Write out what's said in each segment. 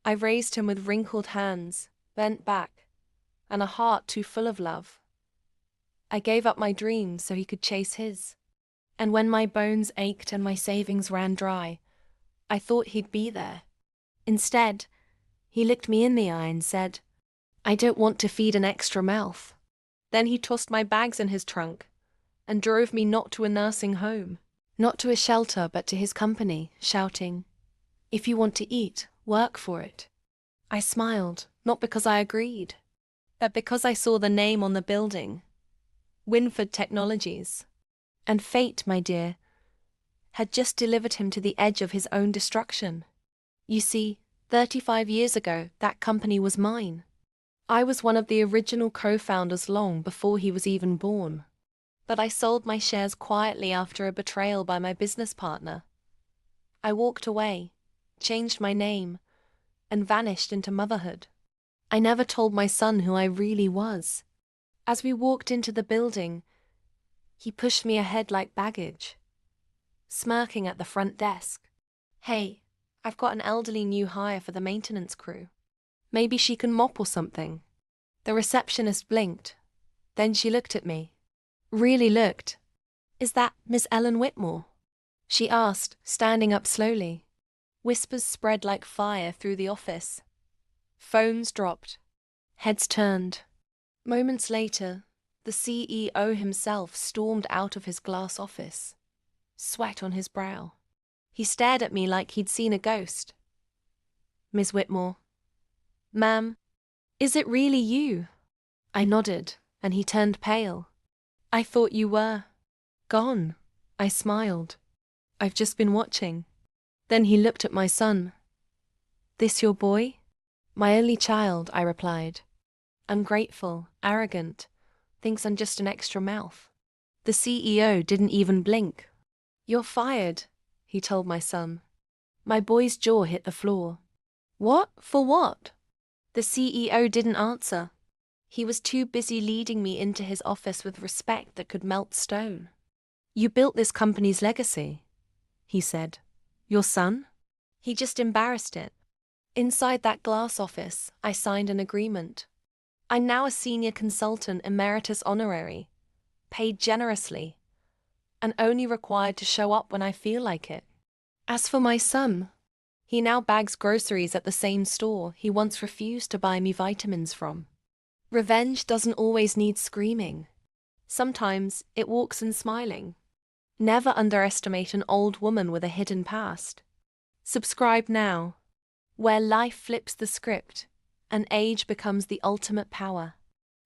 I raised him with wrinkled hands, bent back, and a heart too full of love. I gave up my dreams so he could chase his. And when my bones ached and my savings ran dry, I thought he'd be there. Instead, he looked me in the eye and said, "I don't want to feed an extra mouth." Then he tossed my bags in his trunk and drove me not to a nursing home, not to a shelter, but to his company, shouting, "If you want to eat, work for it." I smiled, not because I agreed, but because I saw the name on the building, Winford Technologies. And fate, my dear, had just delivered him to the edge of his own destruction. You see, 35 years ago, that company was mine. I was one of the original co-founders long before he was even born. But I sold my shares quietly after a betrayal by my business partner. I walked away, changed my name, and vanished into motherhood. I never told my son who I really was. As we walked into the building, he pushed me ahead like baggage, smirking at the front desk. "Hey, I've got an elderly new hire for the maintenance crew. Maybe she can mop or something." The receptionist blinked. Then she looked at me. Really looked. "Is that Miss Ellen Whitmore?" she asked, standing up slowly. Whispers spread like fire through the office. Phones dropped. Heads turned. Moments later, the CEO himself stormed out of his glass office, sweat on his brow. He stared at me like he'd seen a ghost. "Miss Whitmore." "Ma'am, is it really you?" I nodded, and he turned pale. "I thought you were gone." I smiled. "I've just been watching." Then he looked at my son. "This your boy?" "My only child," I replied. Ungrateful, arrogant, thinks I'm just an extra mouth. The CEO didn't even blink. "You're fired," he told my son. My boy's jaw hit the floor. "What? For what?" The CEO didn't answer. He was too busy leading me into his office with respect that could melt stone. "You built this company's legacy," he said. "Your son?" He just embarrassed it. Inside that glass office, I signed an agreement. I'm now a senior consultant emeritus honorary, paid generously, and only required to show up when I feel like it. As for my son, he now bags groceries at the same store he once refused to buy me vitamins from. Revenge doesn't always need screaming. Sometimes it walks in smiling. Never underestimate an old woman with a hidden past. Subscribe now, where life flips the script and age becomes the ultimate power.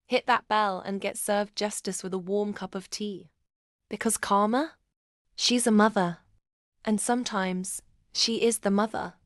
Hit that bell and get served justice with a warm cup of tea. Because Karma? She's a mother. And sometimes she is the mother.